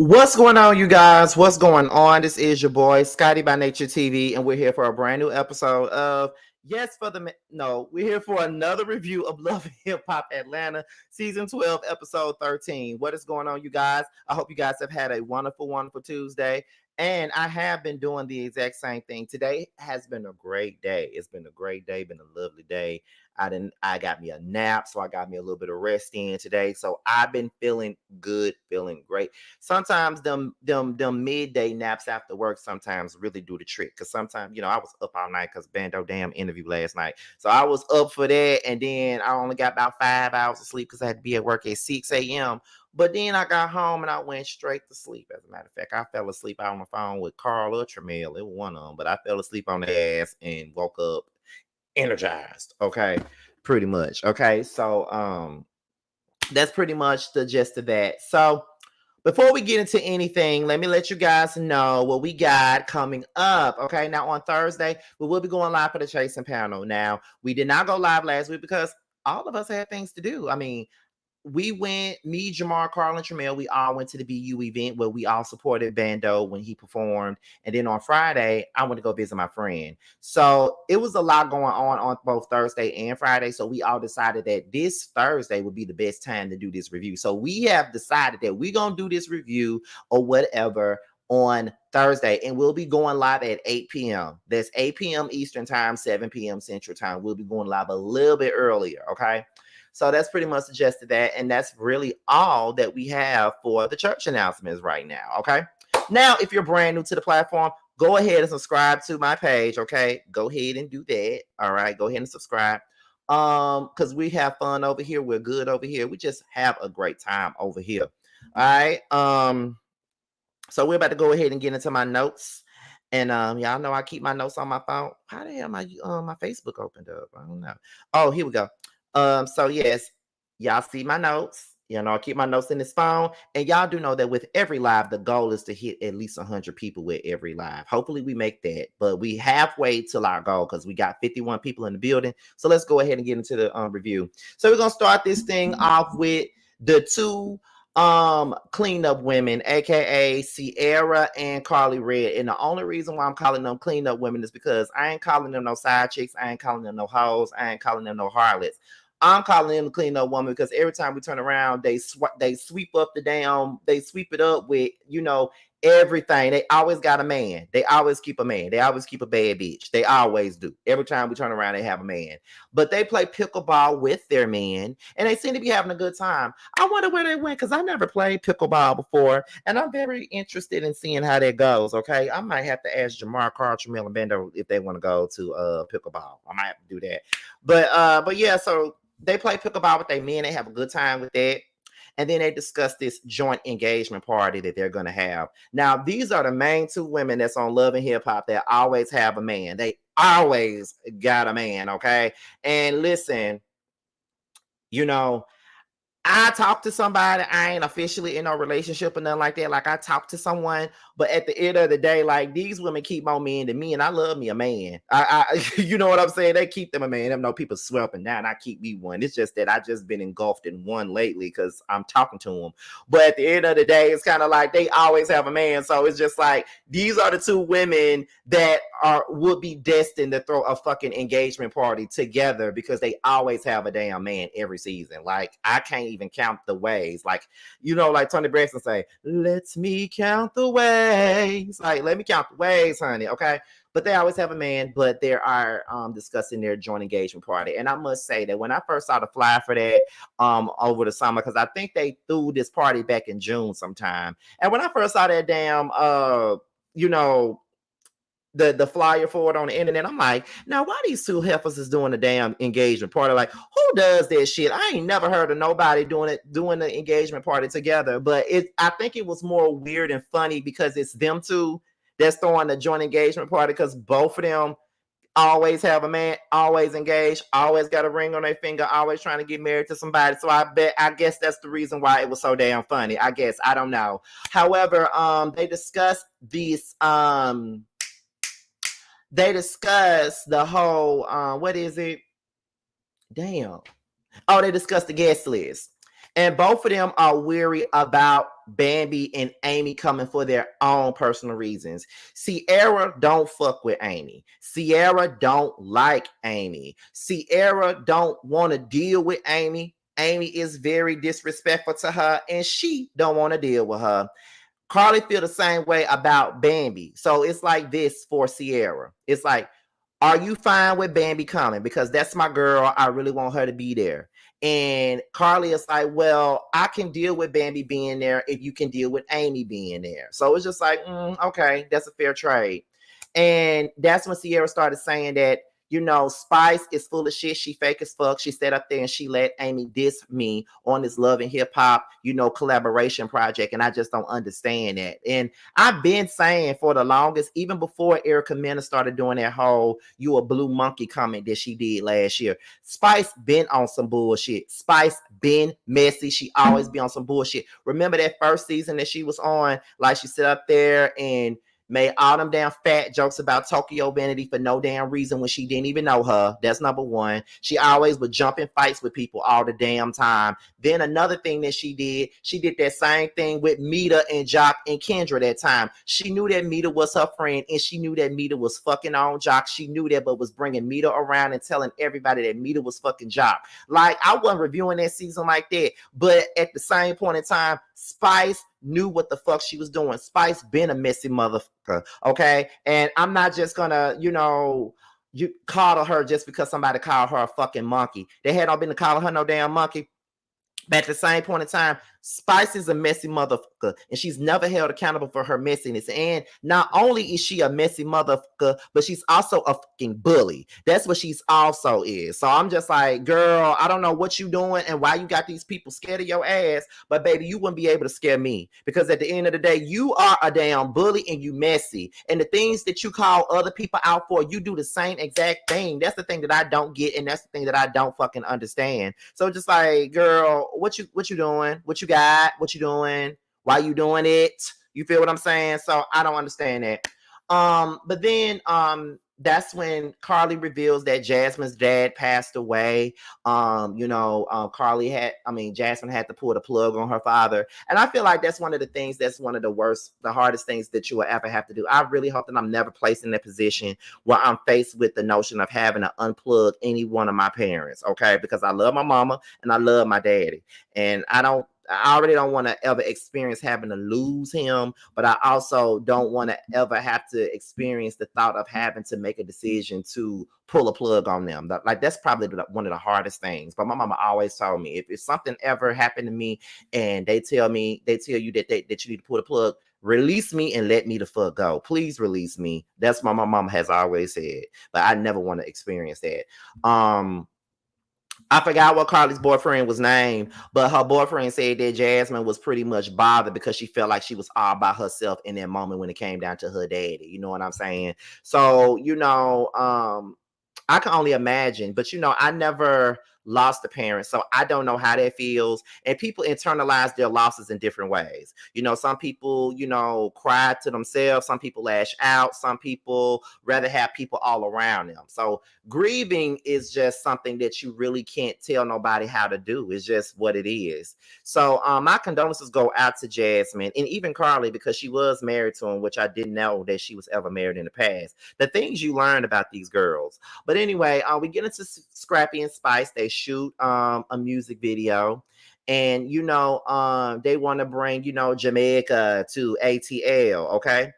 What's going on, you guys? What's going on? This is your boy Scotty by Nature TV, and we're here for a brand new episode of we're here for another review of Love and Hip Hop Atlanta, season 12, episode 13. What is going on, you guys? I hope you guys have had a wonderful, wonderful Tuesday. And I have been doing the exact same thing. Today has been a great day. It's been a great day, been a lovely day. I got me a nap, so I got me a little bit of rest in today. So I've been feeling good, feeling great. Sometimes them midday naps after work sometimes really do the trick. Cause sometimes, I was up all night because Bando damn interview last night. So I was up for that, and then I only got about 5 hours of sleep because I had to be at work at 6 a.m. But then I got home and I went straight to sleep. As a matter of fact, I fell asleep on the phone with Carl or Tramiel. It was one of them, but I fell asleep on the ass and woke up energized. Okay, pretty much. Okay, so that's pretty much the gist of that. So before we get into anything, let me let you guys know what we got coming up. Okay, now on Thursday, we will be going live for the Chasing panel. Now, we did not go live last week because all of us had things to do. I mean, we went, me, Jamar, Carl, and Tramiel, we all went to the BU event where we all supported Bando when he performed. And then on Friday, I went to go visit my friend. So it was a lot going on both Thursday and Friday. So we all decided that this Thursday would be the best time to do this review. So we have decided that we're going to do this review or whatever on Thursday, and we'll be going live at 8 p.m. That's 8 p.m. Eastern time, 7 p.m. Central time. We'll be going live a little bit earlier, okay? So that's pretty much suggested that. And that's really all that we have for the church announcements right now. Okay. Now, if you're brand new to the platform, go ahead and subscribe to my page. Okay. Go ahead and do that. All right. Go ahead and subscribe. Because we have fun over here. We're good over here. We just have a great time over here. All right. So we're about to go ahead and get into my notes. And y'all know I keep my notes on my phone. How the hell my Facebook opened up? I don't know. Oh, here we go. So yes, y'all see my notes. I keep my notes in this phone. And y'all do know that with every live, the goal is to hit at least 100 people with every live. Hopefully we make that. But we halfway till our goal because we got 51 people in the building. So let's go ahead and get into the review. So we're gonna start this thing off with the two cleanup women, aka Sierra and Carly Red. And the only reason why I'm calling them cleanup women is because I ain't calling them no side chicks, I ain't calling them no hoes, I ain't calling them no harlots. I'm calling them the cleanup woman because every time we turn around, they sweep up they sweep it up with everything. They always got a man. They always keep a man. They always keep a bad bitch. They always do. Every time we turn around, they have a man. But they play pickleball with their men, and they seem to be having a good time. I wonder where they went because I never played pickleball before, and I'm very interested in seeing how that goes. Okay, I might have to ask Jamar, Carl, Tramiel, and Bendo if they want to go to pickleball. I might have to do that. But yeah, so they play pickleball with their men. They have a good time with that. And then they discuss this joint engagement party that they're going to have. Now, these are the main two women that's on Love and Hip Hop that always have a man. They always got a man, okay? And listen, I talk to somebody. I ain't officially in a relationship or nothing like that. Like I talk to someone, but at the end of the day, like these women keep more men than me, and I love me a man. You know what I'm saying? They keep them a man. Them no people swear up and down. I keep me one. It's just that I just been engulfed in one lately because I'm talking to them. But at the end of the day, it's kind of like they always have a man. So it's just like these are the two women that would be destined to throw a fucking engagement party together because they always have a damn man every season. Like I can't even count the ways. Like like Tony Braxton say, let me count the ways. Like let me count the ways, honey. Okay. But they always have a man, but they are discussing their joint engagement party. And I must say that when I first saw the flyer for that over the summer, because I think they threw this party back in June sometime. And when I first saw that damn the flyer for it on the internet, I'm like, now why these two heifers is doing a damn engagement party? Like, who does that shit? I ain't never heard of nobody doing the engagement party together. But I think it was more weird and funny because it's them two that's throwing the joint engagement party because both of them always have a man, always engaged, always got a ring on their finger, always trying to get married to somebody. So I guess that's the reason why it was so damn funny. I guess I don't know. However, they discussed these they discuss the whole what is it? Damn. Oh, they discussed the guest list. And both of them are weary about Bambi and Amy coming for their own personal reasons. Sierra don't fuck with Amy. Sierra don't like Amy. Sierra don't want to deal with Amy. Amy is very disrespectful to her, and she don't want to deal with her. Carly feel the same way about Bambi. So it's like this for Sierra. It's like, are you fine with Bambi coming? Because that's my girl. I really want her to be there. And Carly is like, well, I can deal with Bambi being there if you can deal with Amy being there. So it's just like, okay, that's a fair trade. And that's when Sierra started saying that, Spice is full of shit. She fake as fuck. She sat up there and she let Amy diss me on this Love and Hip Hop, collaboration project. And I just don't understand that. And I've been saying for the longest, even before Erica Mena started doing that whole "you a blue monkey" comment that she did last year. Spice been on some bullshit. Spice been messy. She always be on some bullshit. Remember that first season that she was on? Like, she sat up there and made all them damn fat jokes about Tokyo Vanity for no damn reason when she didn't even know her. That's number one. She always would jump in fights with people all the damn time. Then another thing that she did that same thing with Mita and Jock and Kendra that time. She knew that Mita was her friend, and she knew that Mita was fucking on Jock. She knew that, but was bringing Mita around and telling everybody that Mita was fucking Jock. Like, I wasn't reviewing that season like that, but at the same point in time, Spice knew what the fuck she was doing. Spice been a messy motherfucker, okay? And I'm not just gonna, you coddle her just because somebody called her a fucking monkey. They had all been to call her no damn monkey. But at the same point in time, Spice is a messy motherfucker, and she's never held accountable for her messiness. And not only is she a messy motherfucker, but she's also a fucking bully. That's what she's also is. So I'm just like, girl, I don't know what you doing and why you got these people scared of your ass, but baby, you wouldn't be able to scare me, because at the end of the day, you are a damn bully and you messy. And the things that you call other people out for, you do the same exact thing. That's the thing that I don't get, and that's the thing that I don't fucking understand. So just like, girl, what you doing? What you got? What you doing? Why you doing it? You feel what I'm saying? So I don't understand that. But then that's when Carly reveals that Jasmine's dad passed away. Jasmine had to pull the plug on her father. And I feel like that's one of the things that's one of the hardest things that you will ever have to do. I really hope that I'm never placed in that position where I'm faced with the notion of having to unplug any one of my parents, okay? Because I love my mama and I love my daddy. And I already don't want to ever experience having to lose him, but I also don't want to ever have to experience the thought of having to make a decision to pull a plug on them. Like, that's probably one of the hardest things. But my mama always told me, if something ever happened to me and they tell you that you need to pull the plug, release me and let me the fuck go. Please release me. That's what my mama has always said. But I never want to experience that. I forgot what Carly's boyfriend was named, but her boyfriend said that Jasmine was pretty much bothered because she felt like she was all by herself in that moment when it came down to her daddy. You know what I'm saying? So, I can only imagine, but I never lost a parent, so I don't know how that feels. And people internalize their losses in different ways. Some people, cry to themselves. Some people lash out. Some people rather have people all around them. So grieving is just something that you really can't tell nobody how to do. It's just what it is. So my condolences go out to Jasmine and even Carly, because she was married to him, which I didn't know that she was ever married in the past. The things you learn about these girls. But anyway, we get into Scrappy and Spice. They shoot a music video. And they want to bring Jamaica to ATL. Okay.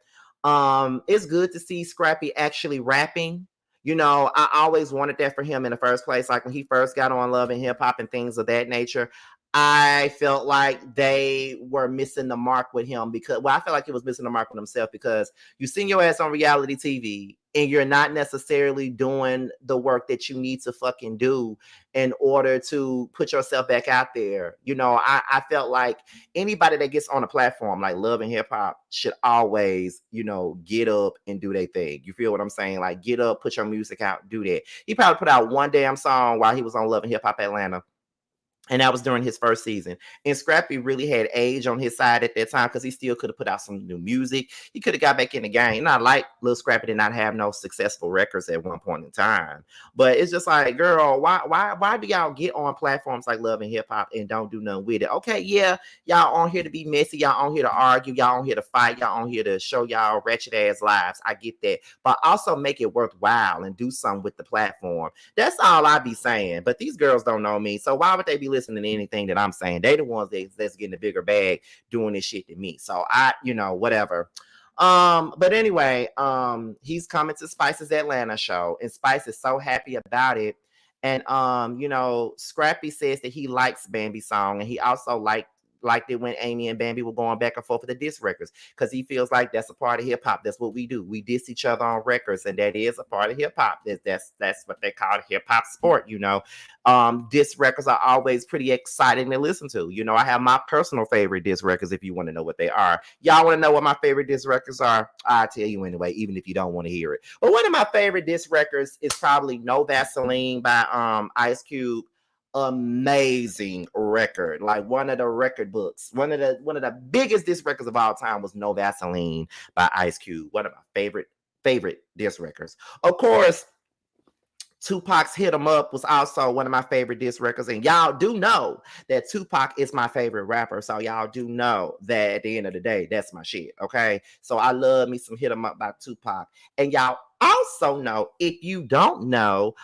It's good to see Scrappy actually rapping. I always wanted that for him in the first place. Like when he first got on Love and Hip Hop and things of that nature, I felt like they were missing the mark with him, because, I felt like he was missing the mark with himself, because you seen your ass on reality TV and you're not necessarily doing the work that you need to fucking do in order to put yourself back out there. I felt like anybody that gets on a platform like Love and Hip Hop should always, get up and do their thing. You feel what I'm saying? Like, get up, put your music out, do that. He probably put out one damn song while he was on Love and Hip Hop Atlanta. And that was during his first season. And Scrappy really had age on his side at that time because he still could have put out some new music. He could have got back in the game. Not like Lil Scrappy did not have no successful records at one point in time. But it's just like, girl, why do y'all get on platforms like Love and Hip Hop and don't do nothing with it? Okay, yeah, y'all on here to be messy, y'all on here to argue, y'all on here to fight, y'all on here to show y'all wretched ass lives. I get that. But also make it worthwhile and do something with the platform. That's all I be saying. But these girls don't know me. So why would they be listening to anything that I'm saying? They the ones that's getting a bigger bag doing this shit than me. So I, whatever. But anyway, he's coming to Spice's Atlanta show, and Spice is so happy about it. And Scrappy says that he likes Bambi's song, and he also liked it when Amy and Bambi were going back and forth with the diss records, because he feels like that's a part of hip hop. That's what we do. We diss each other on records, and that is a part of hip hop. That's what they call hip hop sport. Diss records are always pretty exciting to listen to. I have my personal favorite diss records. If you want to know what they are, y'all want to know what my favorite diss records are? I'll tell you anyway, even if you don't want to hear it. But one of my favorite diss records is probably No Vaseline by Ice Cube. Amazing record, like one of the record books. One of the biggest diss records of all time was No Vaseline by Ice Cube. One of my favorite diss records. Of course, Tupac's Hit 'Em Up was also one of my favorite diss records. And y'all do know that Tupac is my favorite rapper. So y'all do know that at the end of the day, that's my shit. Okay. So I love me some Hit 'Em Up by Tupac. And y'all also know, if you don't know,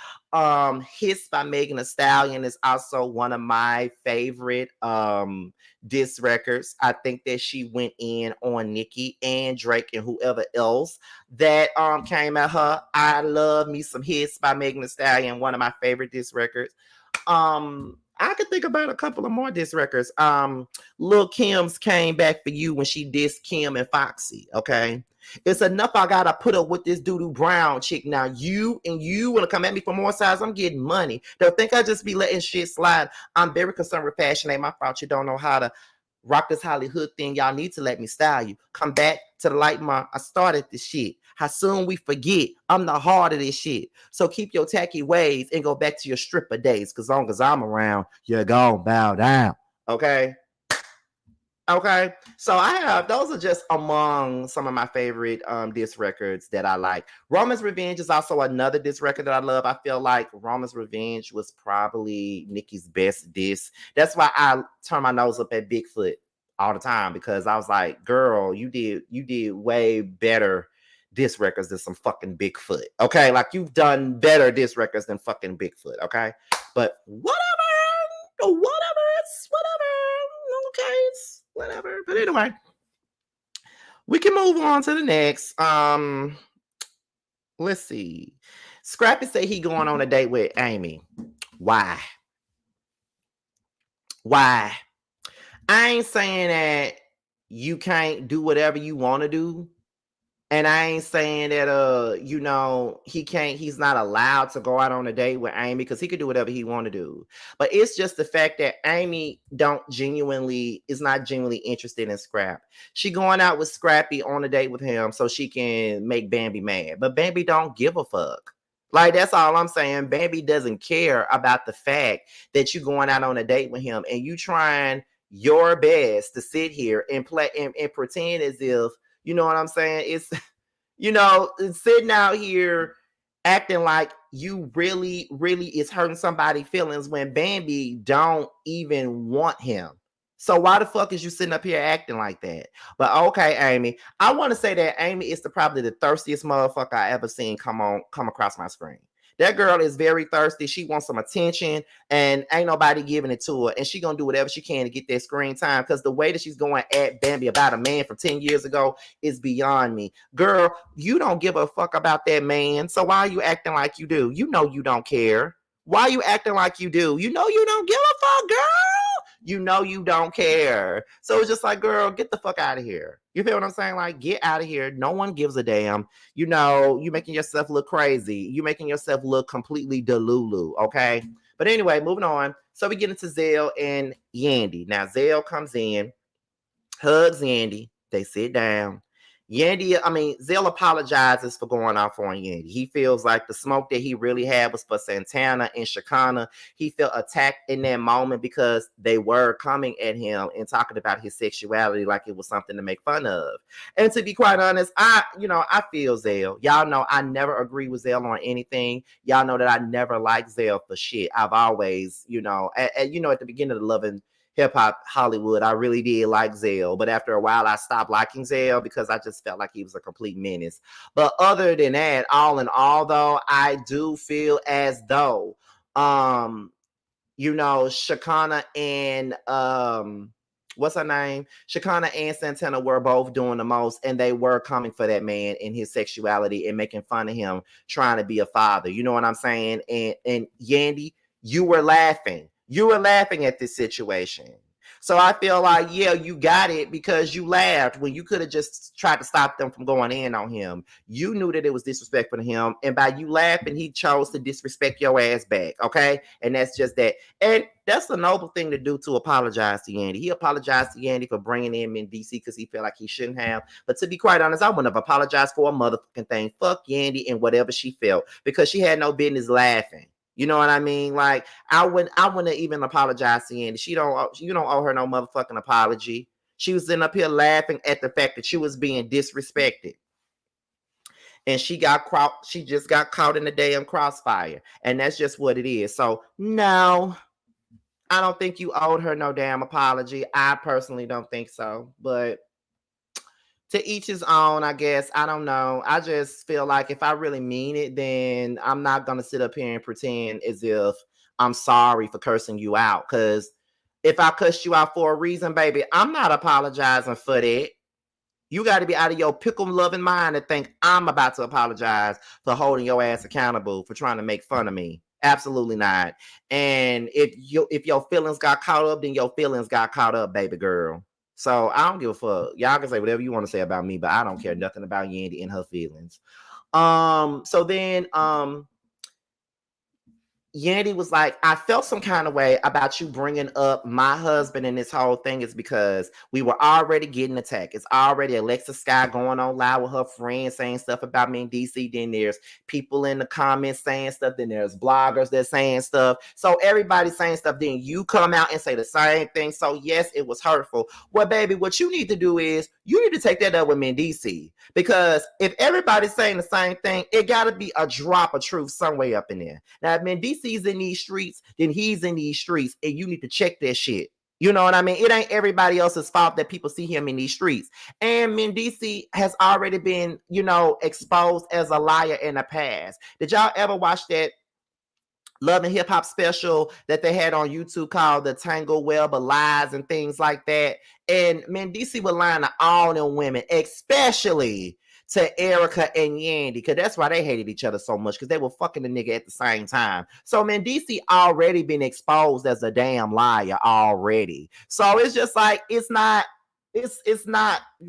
Hits by Megan Thee Stallion is also one of my favorite diss records. I think that she went in on Nicki and Drake and whoever else that came at her. I love me some Hits by Megan Thee Stallion, one of my favorite diss records. I could think about a couple of more diss records. Lil Kim's Came Back for You when she dissed Kim and Foxy. Okay. It's enough I gotta put up with this doo-doo brown chick. Now you wanna come at me for more size? I'm getting money. Don't think I just be letting shit slide. I'm very concerned with fashion. Ain't my fault you don't know how to rock this Hollywood thing. Y'all need to let me style you. Come back to the light, ma. I started this shit. How soon we forget? I'm the heart of this shit. So keep your tacky ways and go back to your stripper days. Cause long as I'm around, you're gonna bow down. Okay. Okay, so those are just among some of my favorite diss records that I like. Roman's Revenge is also another diss record that I love. I feel like Roman's Revenge was probably Nicki's best diss. That's why I turn my nose up at Bigfoot all the time, because I was like, girl, you did way better diss records than some fucking Bigfoot. Okay, like you've done better diss records than fucking Bigfoot. Okay, but whatever. It's whatever. Okay, it's whatever. But anyway, we can move on to the next. Let's see. Scrappy say he going on a date with Amy. Why? I ain't saying that you can't do whatever you want to do. And I ain't saying that he's not allowed to go out on a date with Amy, because he could do whatever he want to do. But it's just the fact that Amy is not genuinely interested in Scrap. She going out with Scrappy on a date with him so she can make Bambi mad. But Bambi don't give a fuck. Like, that's all I'm saying. Bambi doesn't care about the fact that you going out on a date with him and you trying your best to sit here and play and pretend as if, you know what I'm saying? It's, it's sitting out here acting like you really, really is hurting somebody's feelings when Bambi don't even want him. So why the fuck is you sitting up here acting like that? But okay, Amy, I want to say that Amy is probably the thirstiest motherfucker I ever seen come across my screen. That girl is very thirsty. She wants some attention, and ain't nobody giving it to her. And she gonna do whatever she can to get that screen time, because the way that she's going at Bambi about a man from 10 years ago is beyond me. Girl, you don't give a fuck about that man. So why are you acting like you do? You know you don't care. Why are you acting like you do? You know you don't give a fuck, girl. You know you don't care. So it's just like, girl, get the fuck out of here. You feel what I'm saying? Like, get out of here. No one gives a damn. You making yourself look crazy. You making yourself look completely delulu, okay? But anyway, moving on. So we get into Zel and Yandy. Now, Zel comes in, hugs Yandy. They sit down. Yandy, I mean, Zel apologizes for going off on Yandy. He feels like the smoke that he really had was for Santana and Shakana. He felt attacked in that moment because they were coming at him and talking about his sexuality like it was something to make fun of. And to be quite honest, I feel Zel. Y'all know I never agree with Zel on anything. Y'all know that I never liked Zel for shit. I've always, at the beginning of the Love and Hip Hop Hollywood, I really did like Zel, but after a while, I stopped liking Zel because I just felt like he was a complete menace. But other than that, all in all, though, I do feel as though, Shakana and what's her name? Shakana and Santana were both doing the most, and they were coming for that man and his sexuality and making fun of him trying to be a father. You know what I'm saying? And Yandy, you were laughing. You were laughing at this situation. So I feel like, yeah, you got it because you laughed when you could have just tried to stop them from going in on him. You knew that it was disrespectful to him, and by you laughing, he chose to disrespect your ass back, okay? And that's just that. And that's a noble thing to do, to apologize to Yandy. He apologized to Yandy for bringing him in DC because he felt like he shouldn't have. But to be quite honest, I wouldn't have apologized for a motherfucking thing. Fuck Yandy and whatever she felt, because she had no business laughing. You know what I mean? Like, I wouldn't even apologize to Yandy. You don't owe her no motherfucking apology. She was sitting up here laughing at the fact that she was being disrespected. And she just got caught in the damn crossfire. And that's just what it is. So no, I don't think you owed her no damn apology. I personally don't think so. But to each his own, I guess. I don't know. I just feel like if I really mean it, then I'm not going to sit up here and pretend as if I'm sorry for cursing you out. Because if I cussed you out for a reason, baby, I'm not apologizing for that. You got to be out of your pickle loving mind to think I'm about to apologize for holding your ass accountable for trying to make fun of me. Absolutely not. And if your feelings got caught up, then your feelings got caught up, baby girl. So I don't give a fuck. Y'all can say whatever you want to say about me, but I don't care nothing about Yandy and her feelings. So then Yandy was like, I felt some kind of way about you bringing up my husband, and this whole thing is because we were already getting attacked. It's already Alexa Sky going on live with her friends saying stuff about me in DC. Then there's people in the comments saying stuff. Then there's bloggers that saying stuff. So everybody's saying stuff. Then you come out and say the same thing. So yes, it was hurtful. Well, baby, what you need to do is you need to take that up with me in DC. Because if everybody's saying the same thing, it got to be a drop of truth somewhere up in there. Now, if Mendice's in these streets, then he's in these streets, and you need to check that shit. You know what I mean? It ain't everybody else's fault that people see him in these streets. And Mendice has already been, exposed as a liar in the past. Did y'all ever watch that Love and Hip Hop special that they had on YouTube called The Tangle Web of Lies and things like that? And Mendice would lie to all them women, especially to Erica and Yandy, because that's why they hated each other so much, because they were fucking the nigga at the same time. So Mendice already been exposed as a damn liar already. So it's just like, it's not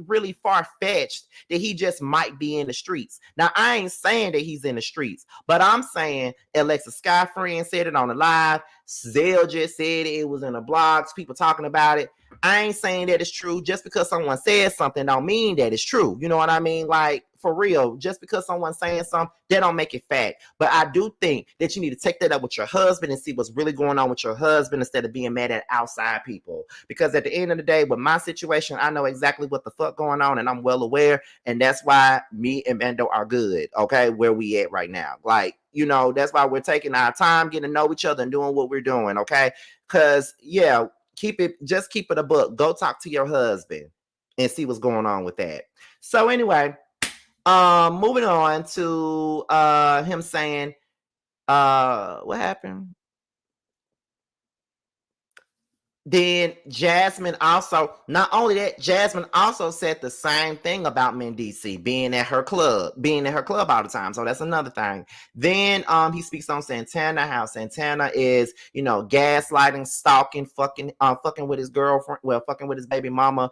really far-fetched that he just might be in the streets. Now, I ain't saying that he's in the streets, but I'm saying Alexa Sky friend said it on the live. Zel just said it was in the blogs, people talking about it. I ain't saying that it's true. Just because someone says something don't mean that it's true. You know what I mean? Like, for real, just because someone's saying something, that don't make it fact. But I do think that you need to take that up with your husband and see what's really going on with your husband instead of being mad at outside people. Because at the end of the day, with my situation, I know exactly what the fuck going on, and I'm well aware. And that's why me and Bando are good, okay, where we at right now. Like, that's why we're taking our time, getting to know each other and doing what we're doing, okay? Because, yeah, keep it a book. Go talk to your husband and see what's going on with that. So anyway, moving on to him saying, what happened? Then Jasmine also, not only that, Jasmine also said the same thing about Mendice being at her club all the time. So that's another thing. Then he speaks on Santana, how Santana is, gaslighting, stalking, fucking with his girlfriend, fucking with his baby mama,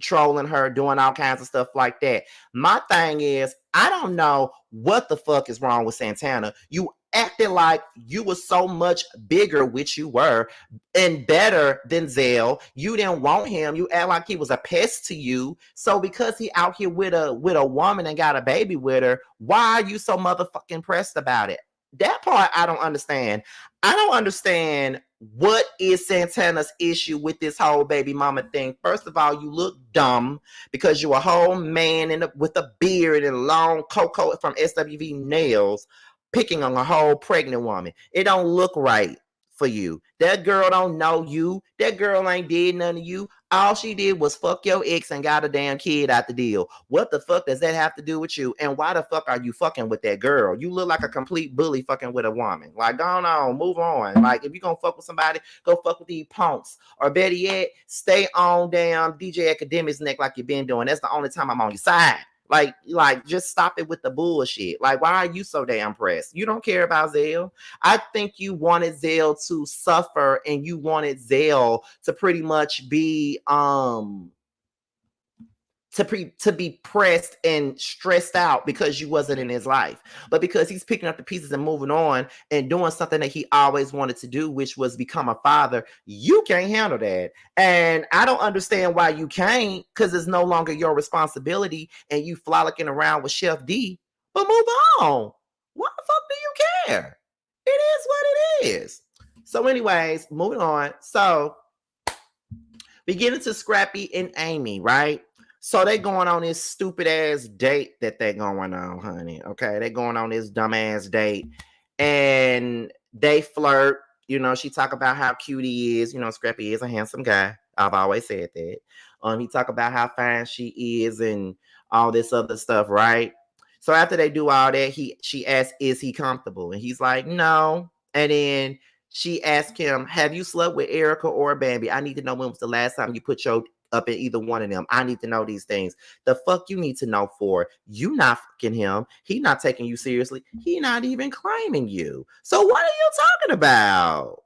trolling her, doing all kinds of stuff like that. My thing is, I don't know what the fuck is wrong with Santana. You acted like you were so much bigger, which you were, and better than Zel. You didn't want him. You act like he was a pest to you. So because he out here with a woman and got a baby with her, why are you so motherfucking pressed about it? That part I don't understand. I don't understand what is Santana's issue with this whole baby mama thing. First of all, you look dumb because you're a whole man with a beard and long cocoa from SWV nails picking on a whole pregnant woman. It don't look right for you. That girl don't know you. That girl ain't did none of you. All she did was fuck your ex and got a damn kid out the deal. What the fuck does that have to do with you? And why the fuck are you fucking with that girl? You look like a complete bully fucking with a woman. Like, go on, move on. Like, if you gonna fuck with somebody, go fuck with these punks. Or better yet, stay on damn DJ Academic's neck like you've been doing. That's the only time I'm on your side. Like, just stop it with the bullshit. Like, why are you so damn pressed? You don't care about Zel. I think you wanted Zel to suffer, and you wanted Zel to pretty much be to be pressed and stressed out because you wasn't in his life. But because he's picking up the pieces and moving on and doing something that he always wanted to do, which was become a father, you can't handle that. And I don't understand why you can't, because it's no longer your responsibility and you frolicking around with Chef D. But move on. What the fuck do you care? It is what it is. So anyways, moving on. So we get into Scrappy and Amy, right? So they going on this stupid ass date that they going on, honey. Okay, they going on this dumb ass date, and they flirt. You know, she talk about how cute he is. You know, Scrappy is a handsome guy. I've always said that. He talk about how fine she is and all this other stuff, right? So after they do all that, she asks, "Is he comfortable?" And he's like, "No." And then she asked him, "Have you slept with Erica or Bambi? I need to know when was the last time you put your up in either one of them. I need to know these things." The fuck you need to know for? You not fucking him. He not taking you seriously. He not even claiming you. So what are you talking about?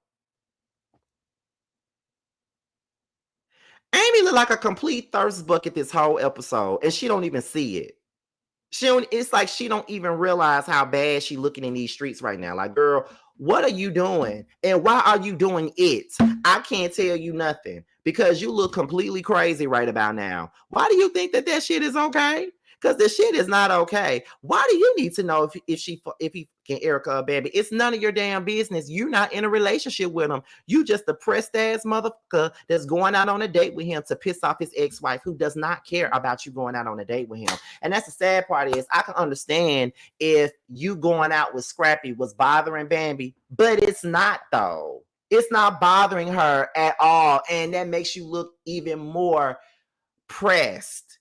Amy look like a complete thirst bucket this whole episode, and she don't even see it. It's like she don't even realize how bad she looking in these streets right now. Like, girl, what are you doing? And why are you doing it? I can't tell you nothing because you look completely crazy right about now. Why do you think that shit is okay? Because the shit is not okay. Why do you need to know if he can Erica or Baby? It's none of your damn business. You're not in a relationship with him. You just a pressed ass motherfucker that's going out on a date with him to piss off his ex-wife who does not care about you going out on a date with him. And that's the sad part is I can understand if you going out with Scrappy was bothering Bambi, but it's not though. It's not bothering her at all. And that makes you look even more pressed.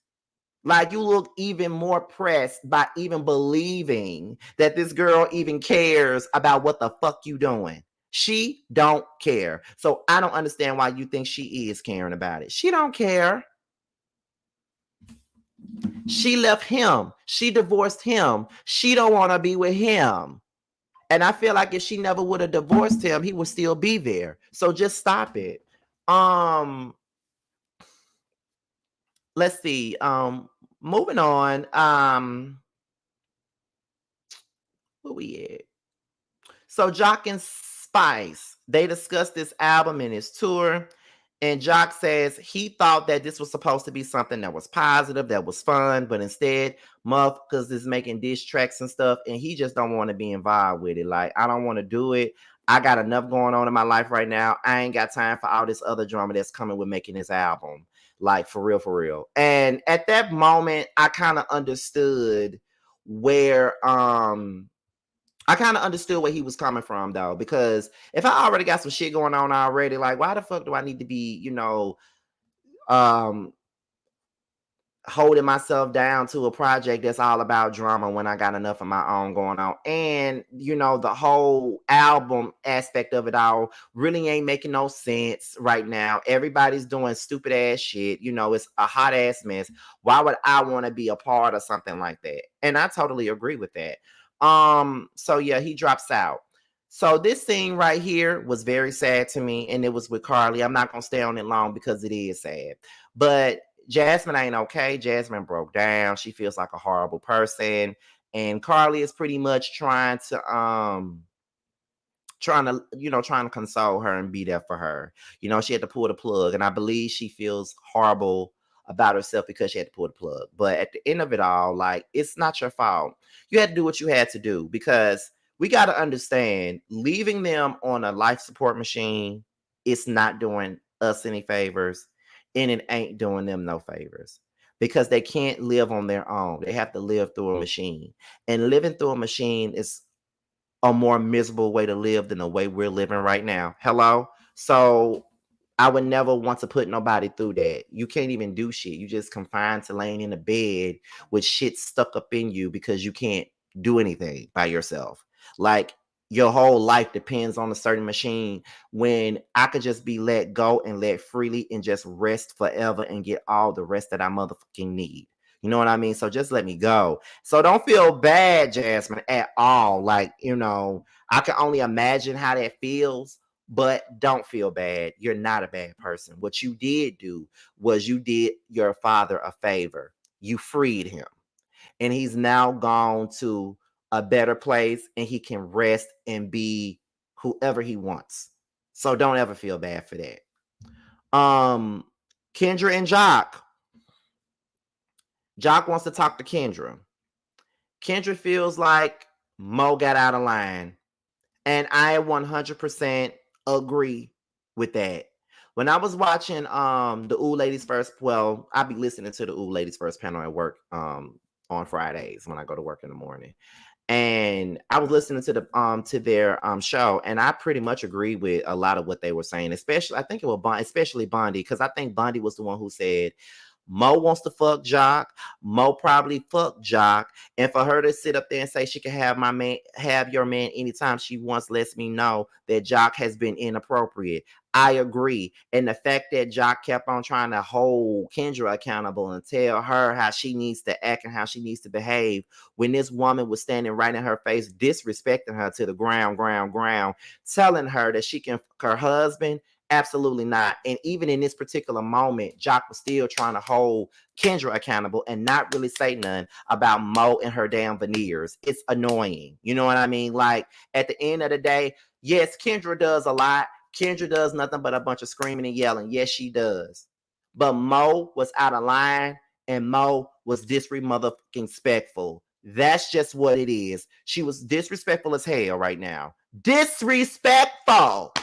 Like you look even more pressed by even believing that this girl even cares about what the fuck you doing. She don't care. So I don't understand why you think she is caring about it. She don't care. She left him. She divorced him. She don't want to be with him. And I feel like if she never would have divorced him, he would still be there. So just stop it. Let's see. Moving on. Where we at? So Jock and Spice, they discussed this album and his tour. And Jock says he thought that this was supposed to be something that was positive, that was fun, but instead, motherfuckers is making diss tracks and stuff, and he just don't want to be involved with it. Like, I don't want to do it. I got enough going on in my life right now. I ain't got time for all this other drama that's coming with making this album. Like, for real, for real. And at that moment, I kind of understood where he was coming from though, because if I already got some shit going on already, like why the fuck do I need to be, holding myself down to a project that's all about drama when I got enough of my own going on? And the whole album aspect of it all really ain't making no sense right now. Everybody's doing stupid ass shit. It's a hot ass mess. Why would I want to be a part of something like that? And I totally agree with that. So yeah, he drops out. So this scene right here was very sad to me, and it was with Carly. I'm not gonna stay on it long because it is sad. But Jasmine ain't okay. Jasmine broke down. She feels like a horrible person. And Carly is pretty much trying to trying to console her and be there for her. She had to pull the plug, and I believe she feels horrible about herself because she had to pull the plug. But at the end of it all, like, it's not your fault. You had to do what you had to do, because we got to understand, leaving them on a life support machine, it's not doing us any favors, and it ain't doing them no favors, because they can't live on their own. They have to live through a machine, and living through a machine is a more miserable way to live than the way we're living right now. Hello? So I would never want to put nobody through that. You can't even do shit. You just confined to laying in a bed with shit stuck up in you because you can't do anything by yourself. Like, your whole life depends on a certain machine, when I could just be let go and let freely and just rest forever and get all the rest that I motherfucking need. You know what I mean? So just let me go. So don't feel bad, Jasmine, at all. Like, I can only imagine how that feels, but don't feel bad. You're not a bad person. What you did do was you did your father a favor. You freed him, and he's now gone to a better place, and he can rest and be whoever he wants. So don't ever feel bad for that. Kendra and Jock. Jock wants to talk to Kendra. Kendra feels like Mo got out of line, and I 100% agree with that. When I was watching the Ooh Ladies First, well, I'll be listening to the Ooh Ladies First panel at work on Fridays when I go to work in the morning. And I was listening to their show, and I pretty much agree with a lot of what they were saying. Especially, I think it was especially Bondi, because I think Bondi was the one who said Mo wants to fuck Jock. Mo probably fucked Jock. And for her to sit up there and say she can have your man anytime she wants, lets me know that Jock has been inappropriate. I agree. And the fact that Jock kept on trying to hold Kendra accountable and tell her how she needs to act and how she needs to behave, when this woman was standing right in her face, disrespecting her to the ground, telling her that she can fuck her husband. Absolutely not. And even in this particular moment, Jock was still trying to hold Kendra accountable and not really say nothing about Mo and her damn veneers. It's annoying. You know what I mean? Like, at the end of the day, yes, Kendra does a lot. Kendra does nothing but a bunch of screaming and yelling. Yes, she does. But Mo was out of line, and Mo was disrespectful. That's just what it is. She was disrespectful as hell right now. Disrespectful.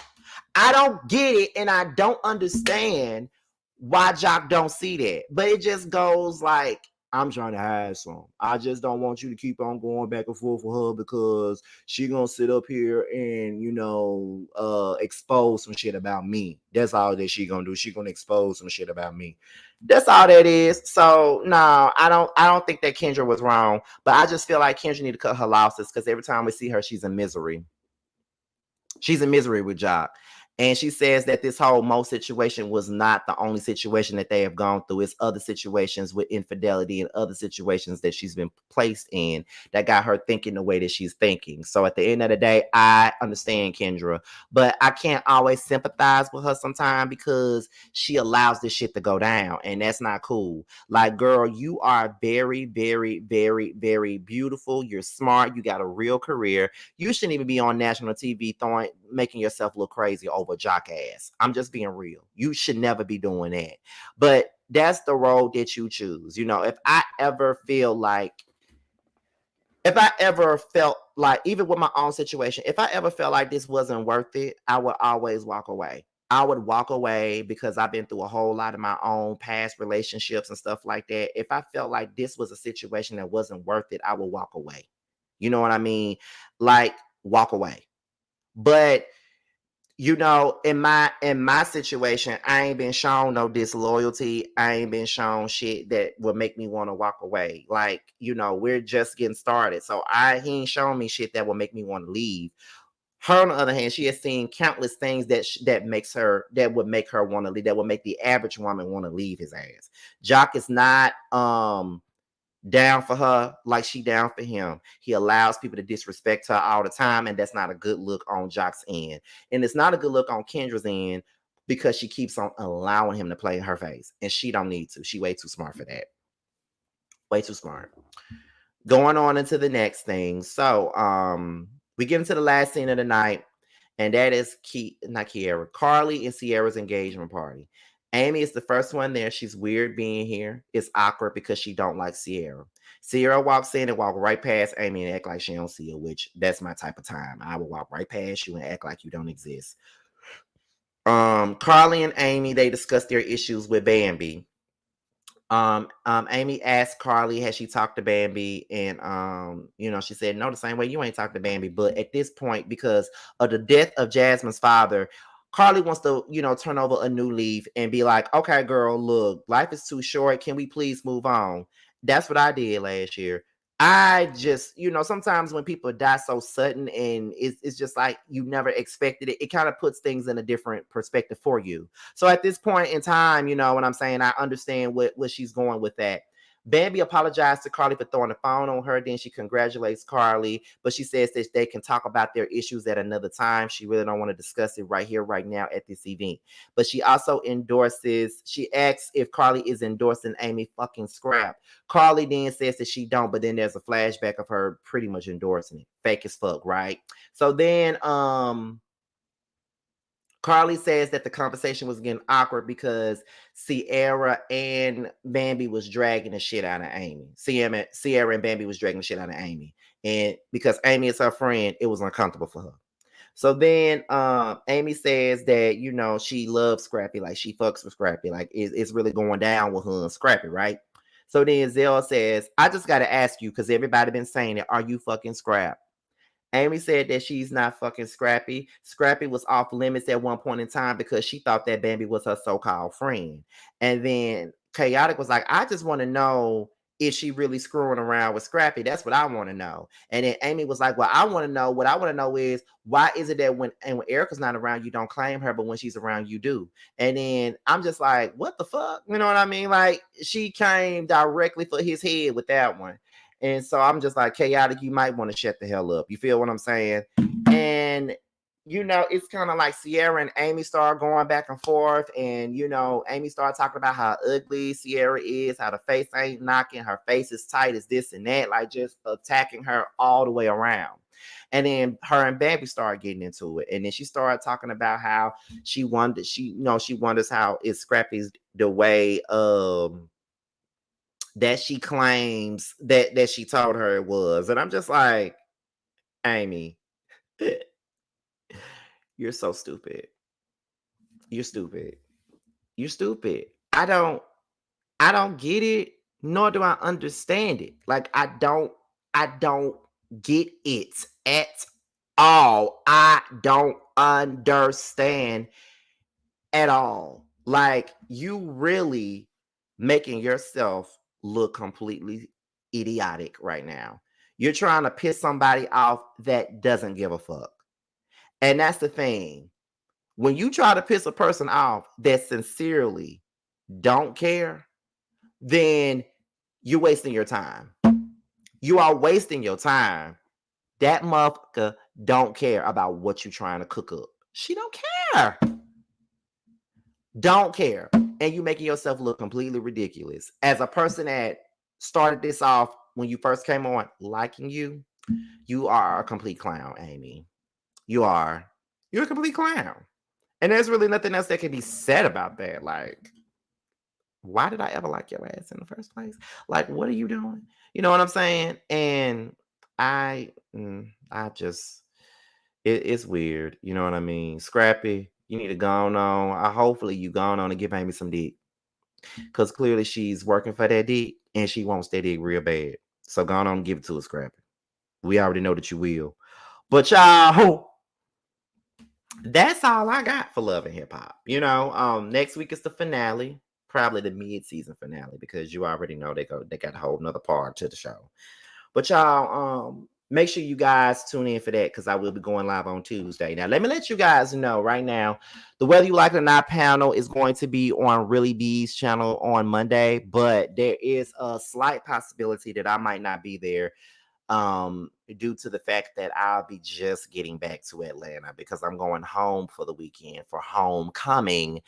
I don't get it, and I don't understand why Jock don't see that. But it just goes like, I'm trying to hide some. I just don't want you to keep on going back and forth with her, because she gonna sit up here and expose some shit about me. That's all that she gonna do. She gonna expose some shit about me. That's all that is. So no, I don't think that Kendra was wrong, but I just feel like Kendra need to cut her losses, because every time we see her, she's in misery. She's in misery with Jock. And she says that this whole Mo situation was not the only situation that they have gone through. It's other situations with infidelity and other situations that she's been placed in that got her thinking the way that she's thinking. So at the end of the day, I understand Kendra, but I can't always sympathize with her sometimes, because she allows this shit to go down, and that's not cool. Like, girl, you are very, very, very, very beautiful. You're smart. You got a real career. You shouldn't even be on national TV making yourself look crazy over Jock ass. I'm just being real. You should never be doing that. But that's the road that you choose. If I ever felt like, even with my own situation, if I ever felt like this wasn't worth it, I would always walk away. I would walk away, because I've been through a whole lot of my own past relationships and stuff like that. If I felt like this was a situation that wasn't worth it, I would walk away. You know what I mean? Like, walk away. But in my situation, I ain't been shown no disloyalty. I ain't been shown shit that would make me want to walk away. Like, we're just getting started. So he ain't shown me shit that would make me want to leave. Her, on the other hand, she has seen countless things that would make her want to leave, that would make the average woman want to leave his ass. Jock is not down for her like she down for him. He allows people to disrespect her all the time, and that's not a good look on Jock's end. And it's not a good look on Kendra's end, because she keeps on allowing him to play in her face, and she don't need to. She way too smart for that. Way too smart. Going on into the next thing. So we get into the last scene of the night, and that is not Kiara, Carly and Sierra's engagement party. Amy is the first one there. She's weird being here. It's awkward because she don't like Sierra. Sierra walks in and walk right past Amy and act like she don't see her, which that's my type of time. I will walk right past you and act like you don't exist. Carly and Amy, they discuss their issues with Bambi. Amy asked Carly, has she talked to Bambi? And she said, no, the same way you ain't talked to Bambi. But at this point, because of the death of Jasmine's father, Carly wants to, turn over a new leaf and be like, okay, girl, look, life is too short. Can we please move on? That's what I did last year. I just, sometimes when people die so sudden and it's just like you never expected it, it kind of puts things in a different perspective for you. So at this point in time, what I'm saying, I understand what she's going with that. Bambi apologized to Carly for throwing the phone on her. Then she congratulates Carly, but she says that they can talk about their issues at another time. She really don't want to discuss it right here, right now at this event. But she also she asks if Carly is endorsing Amy fucking Scrap. Carly then says that she don't, but then there's a flashback of her pretty much endorsing it. Fake as fuck, right? So then Carly says that the conversation was getting awkward because Sierra and Bambi was dragging the shit out of Amy. Sierra and Bambi was dragging the shit out of Amy. And because Amy is her friend, it was uncomfortable for her. So then Amy says that, she loves Scrappy. Like, she fucks with Scrappy. Like, it's really going down with her and Scrappy, right? So then Zel says, I just got to ask you, because everybody been saying it, are you fucking Scrap? Amy said that she's not fucking Scrappy. Scrappy was off limits at one point in time because she thought that Bambi was her so-called friend. And then Chaotic was like, I just want to know, is she really screwing around with Scrappy? That's what I want to know. And then Amy was like, well, I want to know. What I want to know is, why is it that when Erica's not around, you don't claim her, but when she's around, you do? And then I'm just like, what the fuck? You know what I mean? Like, she came directly for his head with that one. And so I'm just like, Chaotic, you might want to shut the hell up. You feel what I'm saying? And, it's kind of like Sierra and Amy start going back and forth. And, Amy started talking about how ugly Sierra is, how the face ain't knocking, her face is tight as this and that, like just attacking her all the way around. And then her and Bambi started getting into it. And then she started talking about how she wonders how is Scrappy's the way that she claims that she told her it was. And I'm just like, Amy, you're so stupid. You're stupid. You're stupid. I don't get it, nor do I understand it. Like, I don't get it at all. I don't understand at all. Like, you really making yourself look completely idiotic right now. You're trying to piss somebody off that doesn't give a fuck. And that's the thing. When you try to piss a person off that sincerely don't care, then you're wasting your time. You are wasting your time. That motherfucker don't care about what you're trying to cook up. She don't care. Don't care. And you making yourself look completely ridiculous. As a person that started this off when you first came on liking you, you are a complete clown, Amy. You are. You're a complete clown. And there's really nothing else that can be said about that. Like, why did I ever like your ass in the first place? Like, what are you doing? You know what I'm saying? And I just, it's weird. You know what I mean? Scrappy, you need to go on. Hopefully you go on and give Amy some dick. Because clearly she's working for that dick and she wants that dick real bad. So go on and give it to her, Scrappy. We already know that you will. But y'all, that's all I got for Love and Hip Hop. Next week is the finale. Probably the mid-season finale, because you already know they got a whole nother part to the show. But y'all, make sure you guys tune in for that, because I will be going live on Tuesday. Now, let me let you guys know right now, the Whether You Like It or Not panel is going to be on Really B's channel on Monday, but there is a slight possibility that I might not be there due to the fact that I'll be just getting back to Atlanta, because I'm going home for the weekend for homecoming.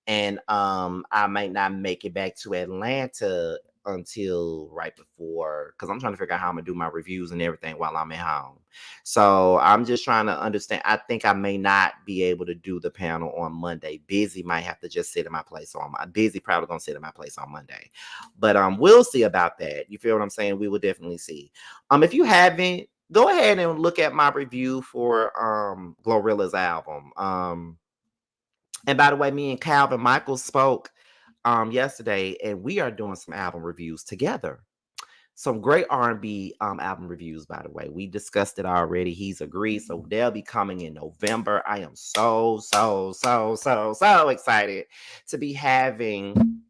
And I might not make it back to Atlanta until right before, because I'm trying to figure out how I'm gonna do my reviews and everything while I'm at home. So I'm just trying to understand. I think I may not be able to do the panel on Monday. Busy might have to just sit in my place on my Busy probably gonna sit in my place on Monday. But we'll see about that. You feel what I'm saying? We will definitely see. If you haven't, go ahead and look at my review for Glorilla's album. And by the way, me and Calvin Michaels spoke yesterday, and we are doing some album reviews together. Some great R&B album reviews, by the way. We discussed it already. He's agreed, so they'll be coming in November. I am so excited to be having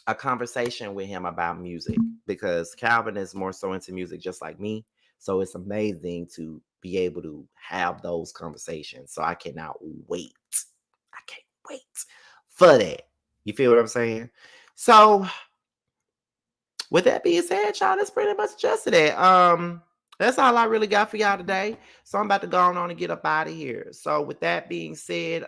a conversation with him about music, because Calvin is more so into music just like me. So it's amazing to be able to have those conversations. So I cannot wait. I can't wait for that. You feel what I'm saying? So with that being said, y'all, that's pretty much just it. That's all I really got for y'all today. So I'm about to go on and get up out of here. So with that being said,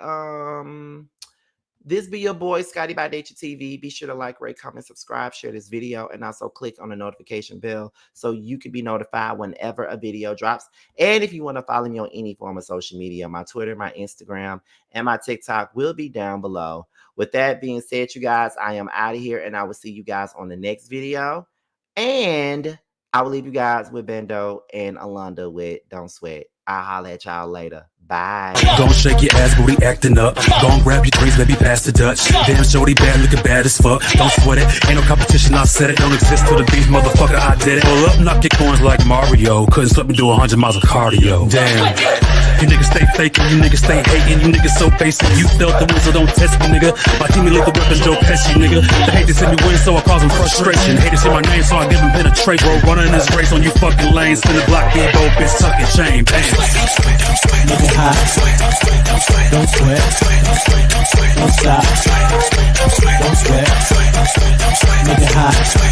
this be your boy, Scotty by Nature TV. Be sure to like, rate, comment, subscribe, share this video, and also click on the notification bell so you can be notified whenever a video drops. And if you want to follow me on any form of social media, my Twitter, my Instagram, and my TikTok will be down below. With that being said, you guys, I am out of here, and I will see you guys on the next video. And I will leave you guys with Bendo and Alonda with Don't Sweat. I'll holler at y'all later. Bye. Don't shake your ass, booty acting up. Don't grab your drinks, baby, pass the Dutch. Damn, shorty bad, looking bad as fuck. Don't sweat it, ain't no competition, I said it. Don't exist for the beef, motherfucker, I did it. Pull up, knock your coins like Mario. Couldn't slip me do 100 miles of cardio. Damn. You niggas stay faking, you niggas stay hating, you niggas so basic. You felt the wins, so don't test me, nigga. My team leave the weapon, Joe Pesci, nigga. They hate to see me win, so I cause them frustration. Hate to see my name, so I give them penetration. Bro, running this race on you fucking lanes. Spin the block, big old bitch, tucking chain. Bam. Nigga high, don't sweat, don't stop, don't sweat, nigga high.